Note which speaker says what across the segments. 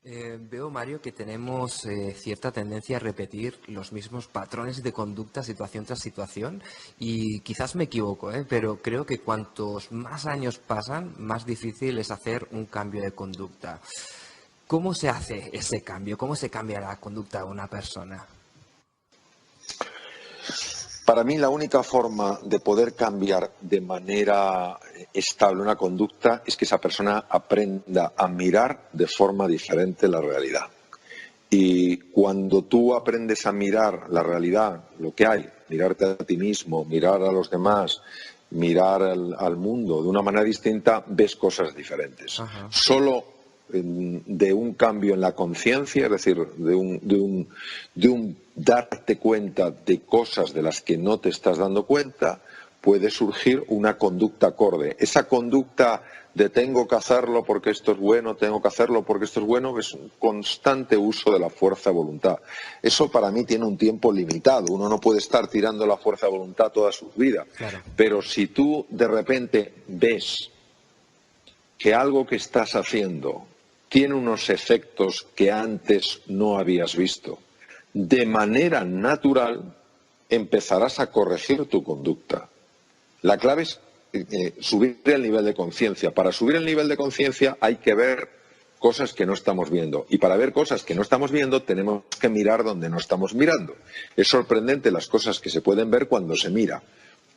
Speaker 1: Veo, Mario, que tenemos cierta tendencia a repetir los mismos patrones de conducta situación tras situación y quizás me equivoco, pero creo que cuantos más años pasan, más difícil es hacer un cambio de conducta. ¿Cómo se hace ese cambio? ¿Cómo se cambia la conducta de una persona?
Speaker 2: Para mí la única forma de poder cambiar de manera estable una conducta es que esa persona aprenda a mirar de forma diferente la realidad. Y cuando tú aprendes a mirar la realidad, lo que hay, mirarte a ti mismo, mirar a los demás, mirar al mundo de una manera distinta, ves cosas diferentes.
Speaker 1: Ajá.
Speaker 2: Solo de un cambio en la conciencia, es decir, de un darte cuenta de cosas de las que no te estás dando cuenta, puede surgir una conducta acorde. Esa conducta de tengo que hacerlo porque esto es bueno, tengo que hacerlo porque esto es bueno, es un constante uso de la fuerza de voluntad. Eso para mí tiene un tiempo limitado. Uno no puede estar tirando la fuerza de voluntad toda su vida.
Speaker 1: Claro.
Speaker 2: Pero si tú de repente ves que algo que estás haciendo tiene unos efectos que antes no habías visto, de manera natural empezarás a corregir tu conducta. La clave es subir el nivel de conciencia. Para subir el nivel de conciencia hay que ver cosas que no estamos viendo. Y para ver cosas que no estamos viendo tenemos que mirar donde no estamos mirando. Es sorprendente las cosas que se pueden ver cuando se mira.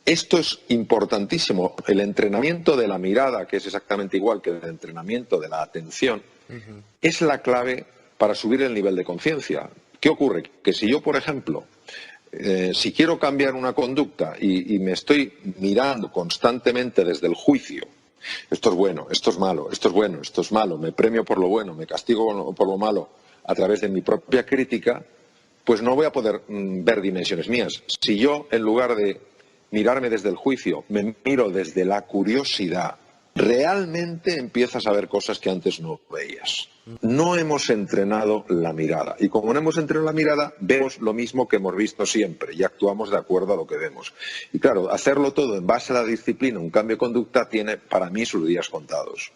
Speaker 2: Esto es importantísimo. El entrenamiento de la mirada, que es exactamente igual que el entrenamiento de la atención, es la clave para subir el nivel de conciencia. ¿Qué ocurre? Que si yo, por ejemplo, si quiero cambiar una conducta y me estoy mirando constantemente desde el juicio, esto es bueno, esto es malo, esto es bueno, esto es malo, me premio por lo bueno, me castigo por lo malo a través de mi propia crítica, pues no voy a poder ver dimensiones mías. Si yo, en lugar de mirarme desde el juicio, me miro desde la curiosidad, realmente empiezas a ver cosas que antes no veías. No hemos entrenado la mirada. Y como no hemos entrenado la mirada, vemos lo mismo que hemos visto siempre y actuamos de acuerdo a lo que vemos. Y claro, hacerlo todo en base a la disciplina, un cambio de conducta, tiene para mí sus días contados.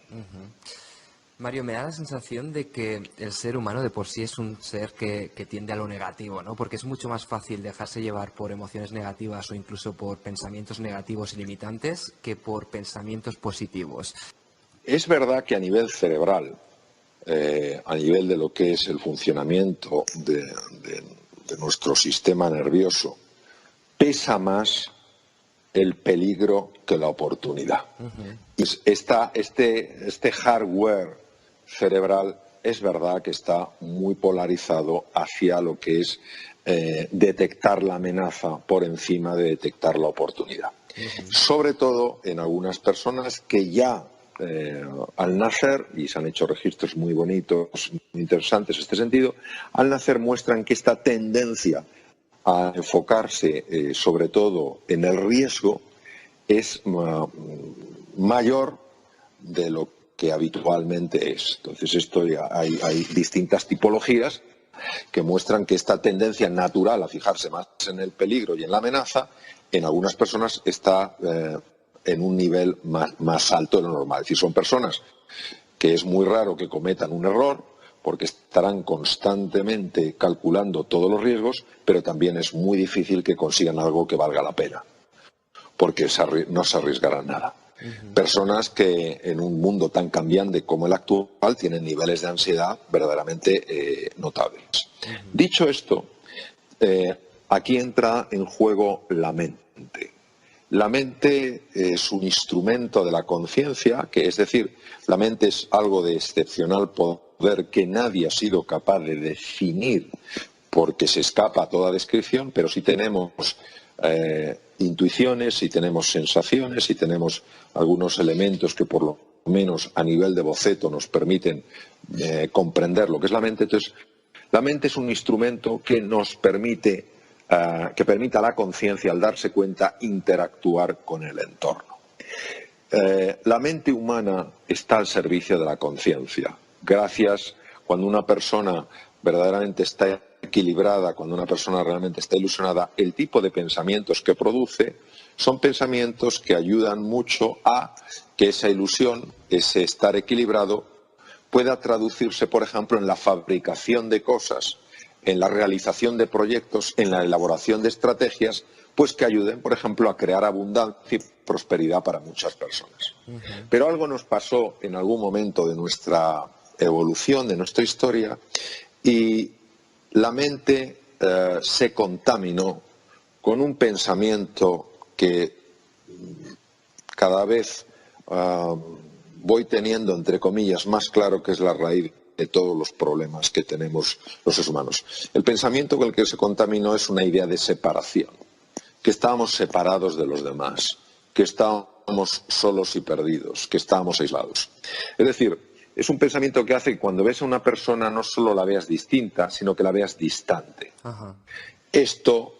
Speaker 1: Mario, me da la sensación de que el ser humano de por sí es un ser que tiende a lo negativo, ¿no? Porque es mucho más fácil dejarse llevar por emociones negativas o incluso por pensamientos negativos y limitantes que por pensamientos positivos.
Speaker 2: Es verdad que a nivel cerebral, a nivel de lo que es el funcionamiento de nuestro sistema nervioso, pesa más el peligro que la oportunidad. Este hardware cerebral es verdad que está muy polarizado hacia lo que es detectar la amenaza por encima de detectar la oportunidad. Sobre todo en algunas personas que ya al nacer, y se han hecho registros muy bonitos, muy interesantes en este sentido, al nacer muestran que esta tendencia a enfocarse sobre todo en el riesgo es mayor de lo que habitualmente es. Entonces hay distintas tipologías que muestran que esta tendencia natural a fijarse más en el peligro y en la amenaza en algunas personas está en un nivel más alto de lo normal. Es decir, son personas que es muy raro que cometan un error porque estarán constantemente calculando todos los riesgos, pero también es muy difícil que consigan algo que valga la pena, porque no se arriesgarán nada. Personas que en un mundo tan cambiante como el actual tienen niveles de ansiedad verdaderamente notables. Dicho esto, aquí entra en juego la mente. La mente es un instrumento de la conciencia, que es decir, la mente es algo de excepcional poder que nadie ha sido capaz de definir porque se escapa a toda descripción, pero si tenemos intuiciones, si tenemos sensaciones, si tenemos algunos elementos que por lo menos a nivel de boceto nos permiten comprender lo que es la mente. Entonces, la mente es un instrumento que nos permite que permita a la conciencia, al darse cuenta, interactuar con el entorno. La mente humana está al servicio de la conciencia. Gracias, cuando una persona verdaderamente está equilibrada, cuando una persona realmente está ilusionada, el tipo de pensamientos que produce son pensamientos que ayudan mucho a que esa ilusión, ese estar equilibrado, pueda traducirse, por ejemplo, en la fabricación de cosas, en la realización de proyectos, en la elaboración de estrategias, pues que ayuden, por ejemplo, a crear abundancia y prosperidad para muchas personas. Pero algo nos pasó en algún momento de nuestra evolución, de nuestra historia, y la mente se contaminó con un pensamiento que cada vez voy teniendo, entre comillas, más claro que es la raíz de todos los problemas que tenemos los seres humanos. El pensamiento con el que se contaminó es una idea de separación, que estábamos separados de los demás, que estábamos solos y perdidos, que estábamos aislados. Es decir, es un pensamiento que hace que cuando ves a una persona no solo la veas distinta, sino que la veas distante.
Speaker 1: Ajá.
Speaker 2: Esto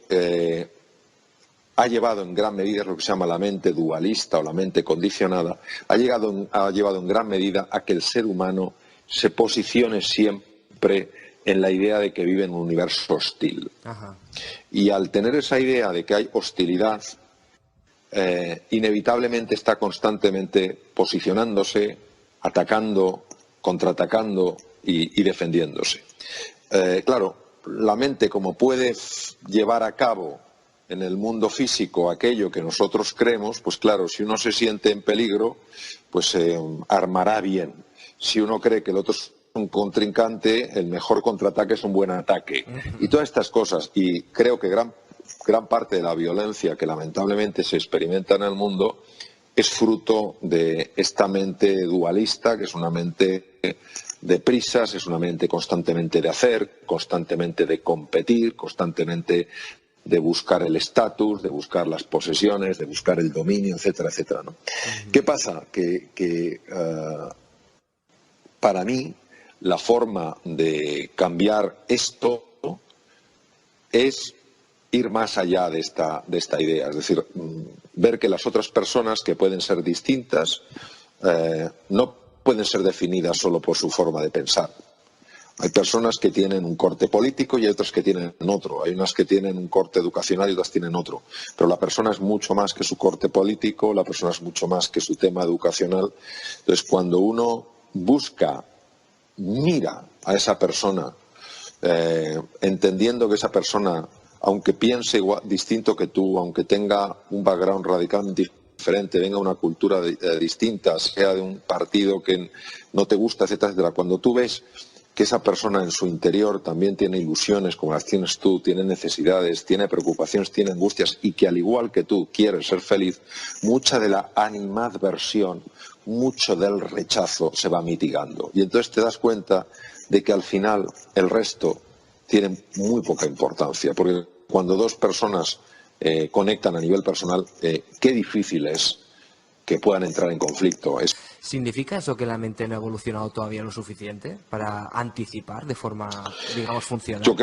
Speaker 2: ha llevado en gran medida, es lo que se llama la mente dualista o la mente condicionada, ha llevado en gran medida a que el ser humano se posicione siempre en la idea de que vive en un universo hostil.
Speaker 1: Ajá.
Speaker 2: Y al tener esa idea de que hay hostilidad, inevitablemente está constantemente posicionándose, atacando, contraatacando y defendiéndose. Claro, la mente, como puede llevar a cabo en el mundo físico aquello que nosotros creemos, pues claro, si uno se siente en peligro, pues se armará bien. Si uno cree que el otro es un contrincante, el mejor contraataque es un buen ataque. Y todas estas cosas. Y creo que gran parte de la violencia que lamentablemente se experimenta en el mundo es fruto de esta mente dualista, que es una mente de prisas, es una mente constantemente de hacer, constantemente de competir, constantemente de buscar el estatus, de buscar las posesiones, de buscar el dominio, etcétera, etcétera, ¿no? ¿Qué pasa? Que para mí la forma de cambiar esto es ir más allá de esta idea, es decir, ver que las otras personas que pueden ser distintas no pueden ser definidas solo por su forma de pensar. Hay personas que tienen un corte político y hay otras que tienen otro. Hay unas que tienen un corte educacional y otras tienen otro. Pero la persona es mucho más que su corte político, la persona es mucho más que su tema educacional. Entonces, cuando uno mira a esa persona, entendiendo que esa persona, aunque piense distinto que tú, aunque tenga un background radicalmente diferente, venga de una cultura distinta, sea de un partido que no te gusta, etcétera, etcétera, cuando tú ves que esa persona en su interior también tiene ilusiones como las tienes tú, tiene necesidades, tiene preocupaciones, tiene angustias y que al igual que tú quiere ser feliz, mucha de la animadversión, mucho del rechazo se va mitigando. Y entonces te das cuenta de que al final el resto tiene muy poca importancia, porque cuando dos personas conectan a nivel personal, qué difícil es que puedan entrar en conflicto.
Speaker 1: ¿Significa eso que la mente no ha evolucionado todavía lo suficiente para anticipar de forma, digamos, funcional?
Speaker 2: Yo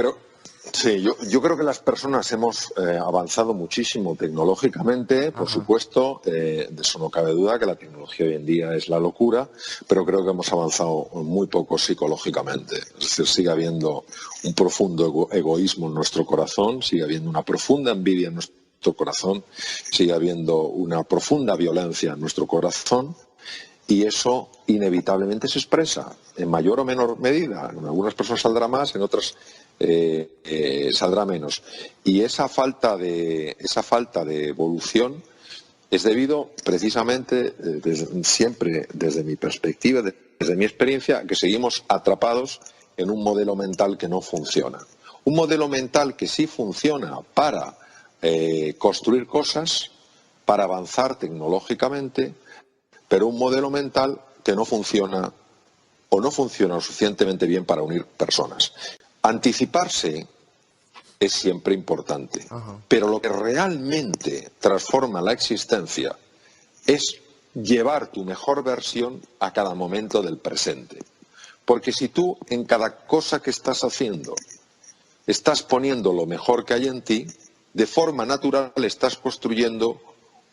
Speaker 2: creo que las personas hemos avanzado muchísimo tecnológicamente, por supuesto, de eso no cabe duda que la tecnología hoy en día es la locura, pero creo que hemos avanzado muy poco psicológicamente. Es decir, sigue habiendo un profundo egoísmo en nuestro corazón, sigue habiendo una profunda envidia en nuestro corazón, sigue habiendo una profunda violencia en nuestro corazón. Y eso inevitablemente se expresa en mayor o menor medida. En algunas personas saldrá más, en otras saldrá menos. Y esa falta de evolución es debido precisamente, siempre desde mi perspectiva, desde mi experiencia, a que seguimos atrapados en un modelo mental que no funciona. Un modelo mental que sí funciona para construir cosas, para avanzar tecnológicamente, pero un modelo mental que no funciona o no funciona lo suficientemente bien para unir personas. Anticiparse es siempre importante, pero lo que realmente transforma la existencia es llevar tu mejor versión a cada momento del presente. Porque si tú en cada cosa que estás haciendo estás poniendo lo mejor que hay en ti, de forma natural estás construyendo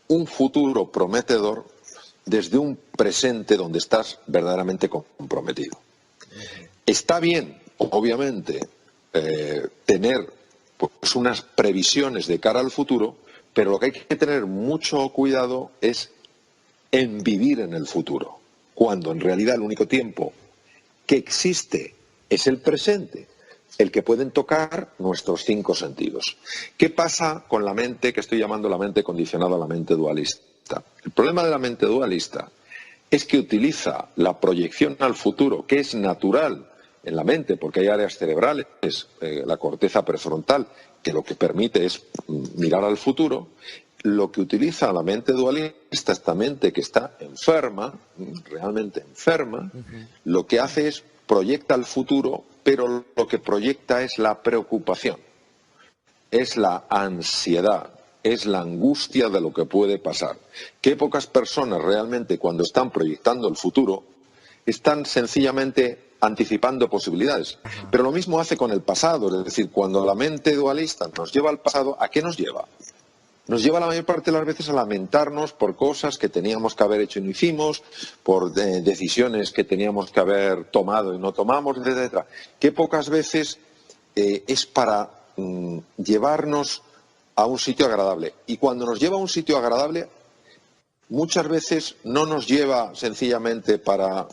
Speaker 2: un futuro prometedor desde un presente donde estás verdaderamente comprometido. Está bien, obviamente, tener pues, unas previsiones de cara al futuro, pero lo que hay que tener mucho cuidado es en vivir en el futuro, cuando en realidad el único tiempo que existe, es el presente, el que pueden tocar nuestros 5 sentidos. ¿Qué pasa con la mente que estoy llamando la mente condicionada, la mente dualista? El problema de la mente dualista es que utiliza la proyección al futuro, que es natural en la mente, porque hay áreas cerebrales, la corteza prefrontal, que lo que permite es mirar al futuro. Lo que utiliza la mente dualista, esta mente que está enferma, realmente enferma, lo que hace es proyecta al futuro, pero lo que proyecta es la preocupación, es la ansiedad, es la angustia de lo que puede pasar. Qué pocas personas realmente cuando están proyectando el futuro están sencillamente anticipando posibilidades. Pero lo mismo hace con el pasado, es decir, cuando la mente dualista nos lleva al pasado, ¿a qué nos lleva? Nos lleva la mayor parte de las veces a lamentarnos por cosas que teníamos que haber hecho y no hicimos, por decisiones que teníamos que haber tomado y no tomamos, etcétera. Qué pocas veces es para llevarnos a un sitio agradable. Y cuando nos lleva a un sitio agradable, muchas veces no nos lleva sencillamente para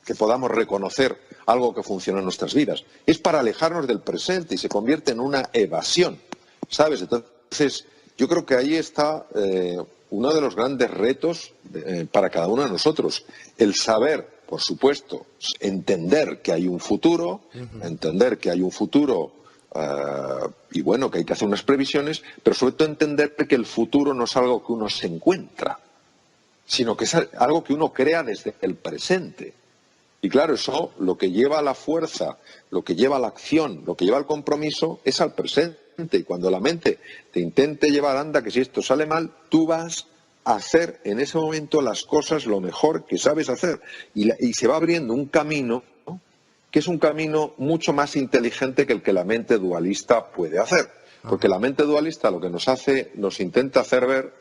Speaker 2: que podamos reconocer algo que funciona en nuestras vidas. Es para alejarnos del presente y se convierte en una evasión, ¿sabes? Entonces, yo creo que ahí está uno de los grandes retos para cada uno de nosotros. El saber, por supuesto, entender que hay un futuro, y bueno, que hay que hacer unas previsiones, pero sobre todo entender que el futuro no es algo que uno se encuentra, sino que es algo que uno crea desde el presente. Y claro, eso lo que lleva a la fuerza, lo que lleva a la acción, lo que lleva al compromiso es al presente. Y cuando la mente te intente llevar, anda, que si esto sale mal, tú vas a hacer en ese momento las cosas lo mejor que sabes hacer. Y se va abriendo un camino, ¿no?, que es un camino mucho más inteligente que el que la mente dualista puede hacer. Porque la mente dualista lo que nos intenta hacer ver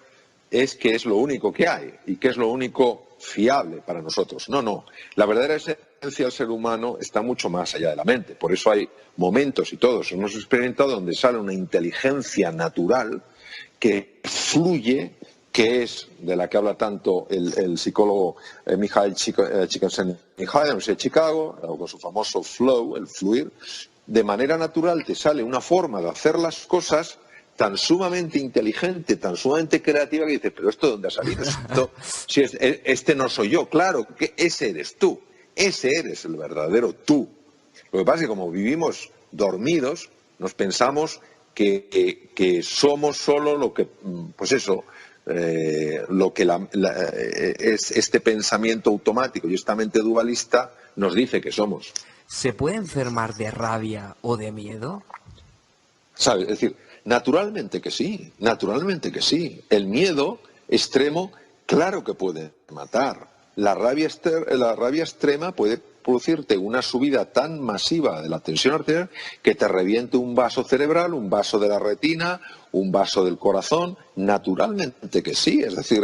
Speaker 2: es que es lo único que hay y que es lo único fiable para nosotros. No. La verdadera esencia del ser humano está mucho más allá de la mente. Por eso hay momentos, y todos hemos experimentado, donde sale una inteligencia natural que fluye, que es de la que habla tanto el psicólogo Mihaly Csikszentmihalyi, de la Universidad de Chicago, con su famoso flow, el fluir. De manera natural te sale una forma de hacer las cosas tan sumamente inteligente, tan sumamente creativa, que dices, pero ¿esto de dónde ha salido? Si este no soy yo, claro, que ese eres tú, ese eres el verdadero tú. Lo que pasa es que como vivimos dormidos, nos pensamos que somos solo lo que, pues eso, lo que es este pensamiento automático y esta mente dualista nos dice que somos.
Speaker 1: ¿Se puede enfermar de rabia o de miedo?
Speaker 2: ¿Sabes? Es decir, naturalmente que sí, naturalmente que sí. El miedo extremo, claro que puede matar. La rabia extrema puede producirte una subida tan masiva de la tensión arterial que te reviente un vaso cerebral, un vaso de la retina, un vaso del corazón. Naturalmente que sí. Es decir,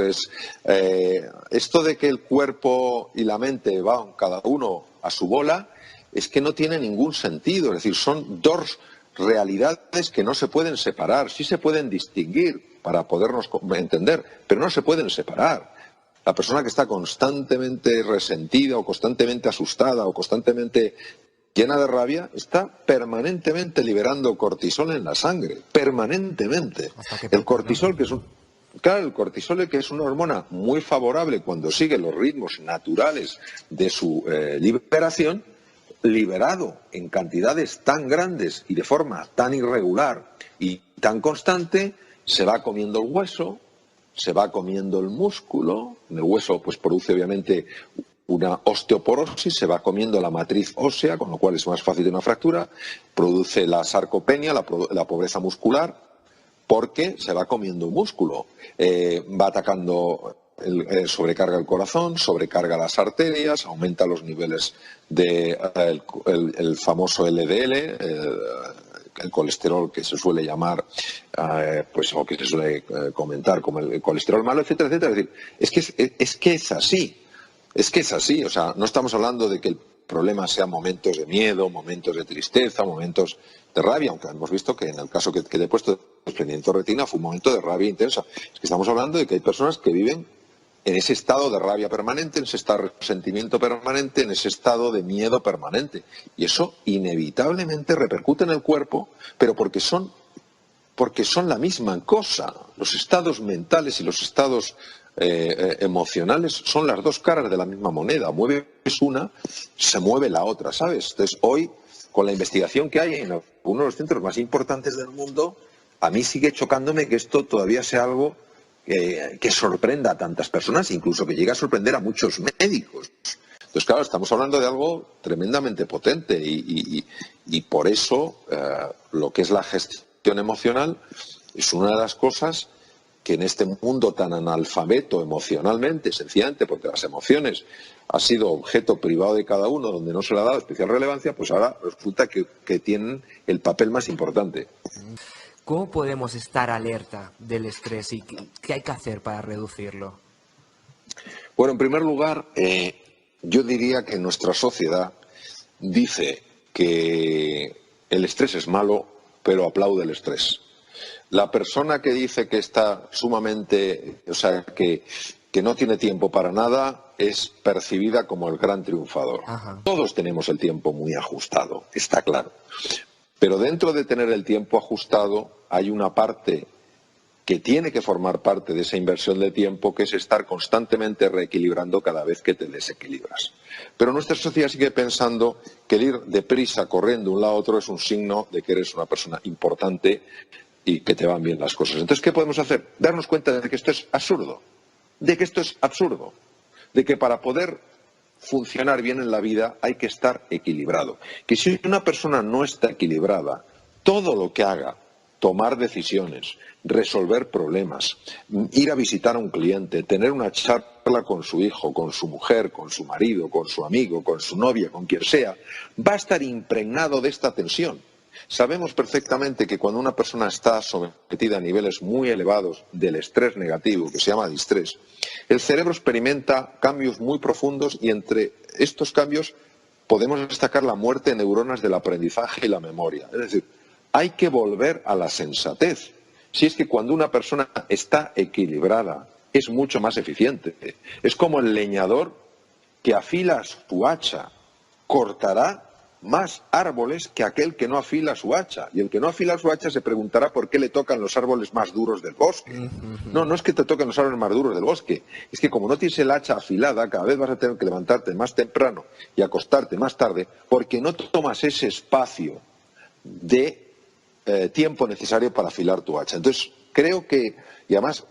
Speaker 2: esto de que el cuerpo y la mente van cada uno a su bola, es que no tiene ningún sentido. Es decir, son dos realidades que no se pueden separar. Sí se pueden distinguir para podernos entender, pero no se pueden separar. La persona que está constantemente resentida o constantemente asustada o constantemente llena de rabia está permanentemente liberando cortisol en la sangre, permanentemente. El cortisol, que es el cortisol, que es una hormona muy favorable cuando sigue los ritmos naturales de su liberación, liberado en cantidades tan grandes y de forma tan irregular y tan constante, se va comiendo el hueso, se va comiendo el músculo. El hueso pues produce obviamente una osteoporosis, se va comiendo la matriz ósea, con lo cual es más fácil de una fractura, produce la sarcopenia, la pobreza muscular, porque se va comiendo el músculo, va atacando, sobrecarga el corazón, sobrecarga las arterias, aumenta los niveles el famoso LDL, el colesterol que se suele llamar, pues, o que se suele comentar como el colesterol malo, etcétera, etcétera. Es decir, es que es así. Es que es así. O sea, no estamos hablando de que el problema sean momentos de miedo, momentos de tristeza, momentos de rabia, aunque hemos visto que en el caso que te he puesto de desprendimiento de retina fue un momento de rabia intensa. Es que estamos hablando de que hay personas que viven en ese estado de rabia permanente, en ese estado de resentimiento permanente, en ese estado de miedo permanente. Y eso inevitablemente repercute en el cuerpo, pero porque son la misma cosa. Los estados mentales y los estados emocionales son las dos caras de la misma moneda. Mueves una, se mueve la otra, ¿sabes? Entonces, hoy, con la investigación que hay en uno de los centros más importantes del mundo, a mí sigue chocándome que esto todavía sea algo que sorprenda a tantas personas, incluso que llegue a sorprender a muchos médicos. Entonces, claro, estamos hablando de algo tremendamente potente y por eso lo que es la gestión emocional es una de las cosas que en este mundo tan analfabeto emocionalmente, sencillamente porque las emociones han sido objeto privado de cada uno, donde no se le ha dado especial relevancia, pues ahora resulta que tienen el papel más importante.
Speaker 1: ¿Cómo podemos estar alerta del estrés y qué hay que hacer para reducirlo?
Speaker 2: Bueno, en primer lugar, yo diría que nuestra sociedad dice que el estrés es malo, pero aplaude el estrés. La persona que dice que está sumamente, o sea, que no tiene tiempo para nada, es percibida como el gran triunfador.
Speaker 1: Ajá.
Speaker 2: Todos tenemos el tiempo muy ajustado, está claro. Pero dentro de tener el tiempo ajustado hay una parte que tiene que formar parte de esa inversión de tiempo, que es estar constantemente reequilibrando cada vez que te desequilibras. Pero nuestra sociedad sigue pensando que el ir deprisa, corriendo de un lado a otro, es un signo de que eres una persona importante y que te van bien las cosas. Entonces, ¿qué podemos hacer? Darnos cuenta de que esto es absurdo, de que para poder funcionar bien en la vida hay que estar equilibrado. Que si una persona no está equilibrada, todo lo que haga, tomar decisiones, resolver problemas, ir a visitar a un cliente, tener una charla con su hijo, con su mujer, con su marido, con su amigo, con su novia, con quien sea, va a estar impregnado de esta tensión. Sabemos perfectamente que cuando una persona está sometida a niveles muy elevados del estrés negativo, que se llama distrés, el cerebro experimenta cambios muy profundos y entre estos cambios podemos destacar la muerte de neuronas del aprendizaje y la memoria. Es decir, hay que volver a la sensatez. Si es que cuando una persona está equilibrada es mucho más eficiente. Es como el leñador que afila su hacha, cortará más árboles que aquel que no afila su hacha. Y el que no afila su hacha se preguntará por qué le tocan los árboles más duros del bosque. No, no es que te toquen los árboles más duros del bosque. Es que como no tienes el hacha afilada, cada vez vas a tener que levantarte más temprano y acostarte más tarde porque no tomas ese espacio de tiempo necesario para afilar tu hacha. Entonces, creo que, y además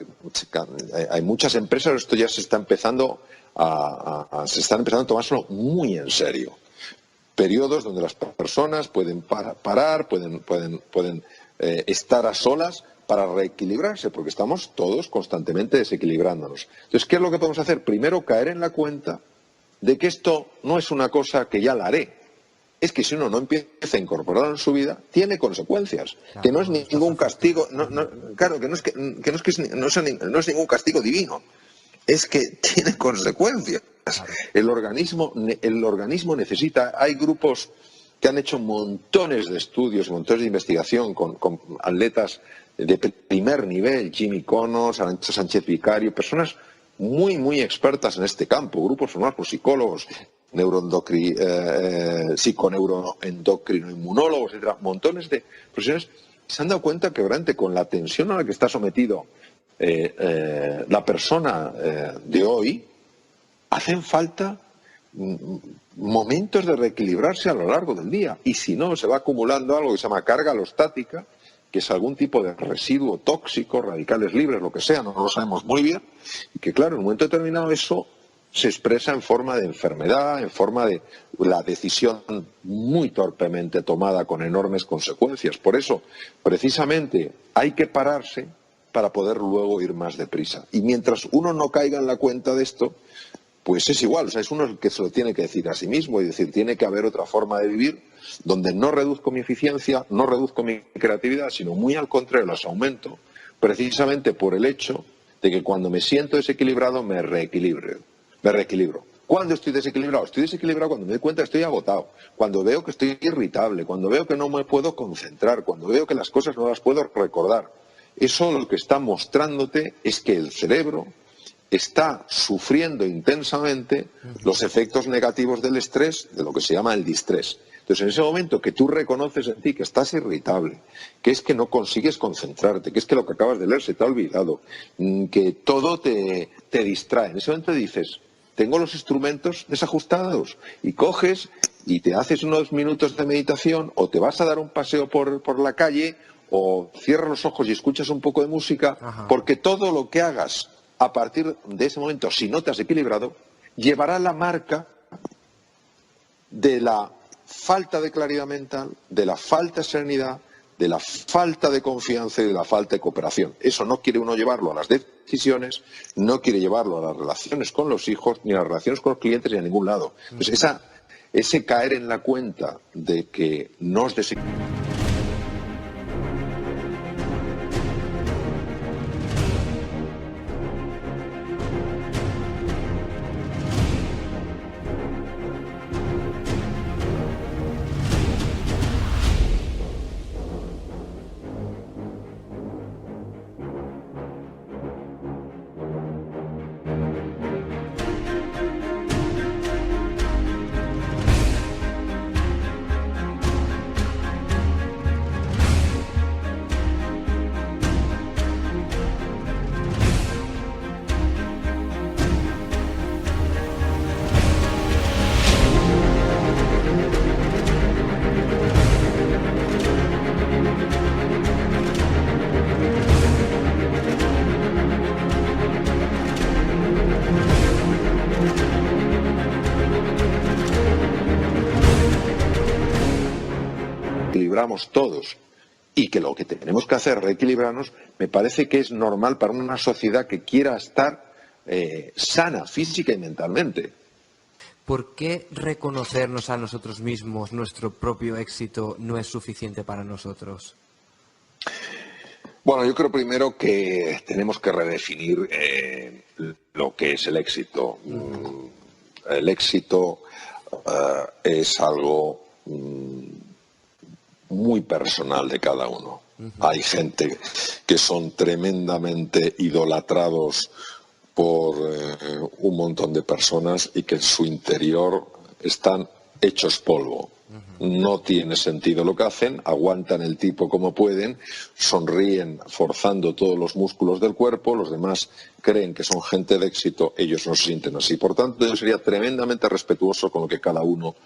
Speaker 2: hay muchas empresas, esto ya se está empezando a tomárselo muy en serio. Periodos donde las personas pueden parar, pueden estar a solas para reequilibrarse, porque estamos todos constantemente desequilibrándonos. Entonces, ¿qué es lo que podemos hacer? Primero, caer en la cuenta de que esto no es una cosa que ya la haré. Es que si uno no empieza a incorporarlo en su vida, tiene consecuencias. Claro, que no es ningún castigo, claro, que no es ningún castigo divino. Es que tiene consecuencias. El organismo necesita, hay grupos que han hecho montones de estudios, montones de investigación con atletas de primer nivel, Jimmy Connors, Arantxa Sánchez Vicario, personas muy, muy expertas en este campo, grupos formados por psicólogos, psiconeuroendocrinoinmunólogos, etcétera, montones de profesionales, se han dado cuenta que realmente con la tensión a la que está sometido la persona de hoy, hacen falta momentos de reequilibrarse a lo largo del día. Y si no, se va acumulando algo que se llama carga alostática, que es algún tipo de residuo tóxico, radicales libres, lo que sea, no lo sabemos muy bien. Y que, claro, en un momento determinado eso se expresa en forma de enfermedad, en forma de la decisión muy torpemente tomada con enormes consecuencias. Por eso, precisamente, hay que pararse para poder luego ir más deprisa. Y mientras uno no caiga en la cuenta de esto, pues es igual, o sea, es uno el que se lo tiene que decir a sí mismo y decir, tiene que haber otra forma de vivir donde no reduzco mi eficiencia, no reduzco mi creatividad, sino muy al contrario, las aumento, precisamente por el hecho de que cuando me siento desequilibrado me reequilibro. ¿Cuándo estoy desequilibrado? Estoy desequilibrado cuando me doy cuenta que estoy agotado, cuando veo que estoy irritable, cuando veo que no me puedo concentrar, cuando veo que las cosas no las puedo recordar. Eso lo que está mostrándote es que el cerebro está sufriendo intensamente los efectos negativos del estrés, de lo que se llama el distrés. Entonces, en ese momento que tú reconoces en ti que estás irritable, que es que no consigues concentrarte, que es que lo que acabas de leer se te ha olvidado, que todo te distrae, en ese momento dices, tengo los instrumentos desajustados, y coges y te haces unos minutos de meditación, o te vas a dar un paseo por la calle, o cierras los ojos y escuchas un poco de música, porque todo lo que hagas a partir de ese momento, si no te has equilibrado, llevará la marca de la falta de claridad mental, de la falta de serenidad, de la falta de confianza y de la falta de cooperación. Eso no quiere uno llevarlo a las decisiones, no quiere llevarlo a las relaciones con los hijos, ni a las relaciones con los clientes, ni a ningún lado. Entonces, ese caer en la cuenta de que nos desequilibramos. Todos, y que lo que tenemos que hacer es reequilibrarnos, me parece que es normal para una sociedad que quiera estar sana física y mentalmente.
Speaker 1: ¿Por qué reconocernos a nosotros mismos nuestro propio éxito no es suficiente para nosotros?
Speaker 2: Bueno, yo creo primero que tenemos que redefinir lo que es el éxito. El éxito es algo muy personal de cada uno. Hay gente que son tremendamente idolatrados por un montón de personas y que en su interior están hechos polvo. No tiene sentido lo que hacen, aguantan el tipo como pueden, sonríen forzando todos los músculos del cuerpo, los demás creen que son gente de éxito, ellos no se sienten así. Por tanto, yo sería tremendamente respetuoso con lo que cada uno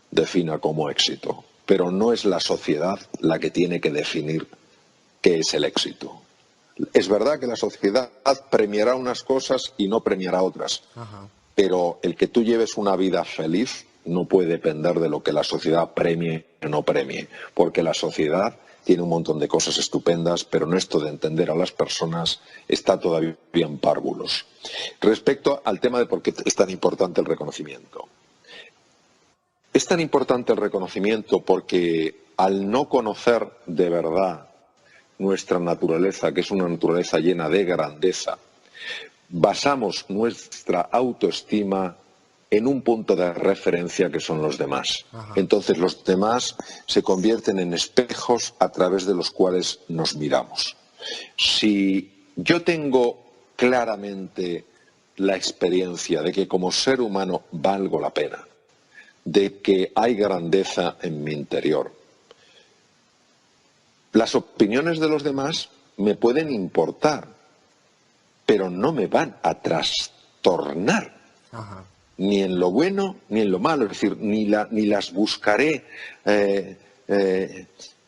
Speaker 2: defina como éxito. Pero no es la sociedad la que tiene que definir qué es el éxito. Es verdad que la sociedad premiará unas cosas y no premiará otras, pero el que tú lleves una vida feliz no puede depender de lo que la sociedad premie o no premie, porque la sociedad tiene un montón de cosas estupendas, pero en esto de entender a las personas está todavía en párvulos. Respecto al tema de por qué es tan importante el reconocimiento. Es tan importante el reconocimiento porque al no conocer de verdad nuestra naturaleza, que es una naturaleza llena de grandeza, basamos nuestra autoestima en un punto de referencia que son los demás. Entonces los demás se convierten en espejos a través de los cuales nos miramos. Si yo tengo claramente la experiencia de que como ser humano valgo la pena, de que hay grandeza en mi interior, las opiniones de los demás me pueden importar, pero no me van a trastornar, ni en lo bueno ni en lo malo. Es decir, ni las buscaré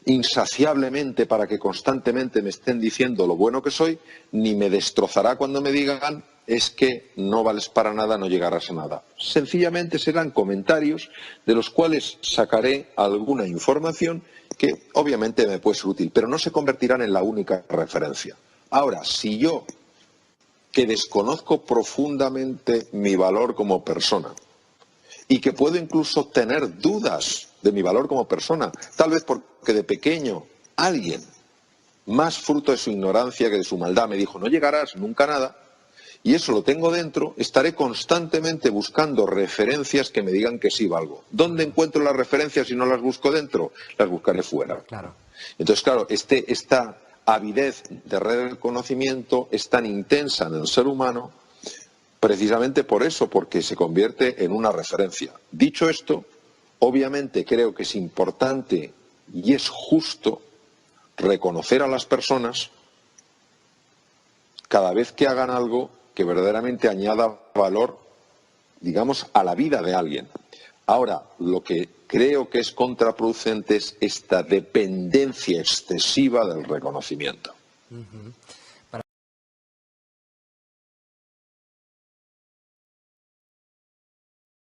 Speaker 2: insaciablemente para que constantemente me estén diciendo lo bueno que soy, ni me destrozará cuando me digan es que no vales para nada, no llegarás a nada. Sencillamente serán comentarios de los cuales sacaré alguna información que obviamente me puede ser útil, pero no se convertirán en la única referencia. Ahora, si yo, que desconozco profundamente mi valor como persona y que puedo incluso tener dudas de mi valor como persona, tal vez porque de pequeño alguien, más fruto de su ignorancia que de su maldad, me dijo no llegarás nunca a nada, y eso lo tengo dentro, estaré constantemente buscando referencias que me digan que sí valgo. ¿Dónde encuentro las referencias si no las busco dentro? Las buscaré fuera.
Speaker 1: Claro.
Speaker 2: Entonces, claro, esta avidez de reconocimiento es tan intensa en el ser humano precisamente por eso, porque se convierte en una referencia. Dicho esto, obviamente creo que es importante y es justo reconocer a las personas cada vez que hagan algo que verdaderamente añada valor, digamos, a la vida de alguien. Ahora, lo que creo que es contraproducente es esta dependencia excesiva del reconocimiento.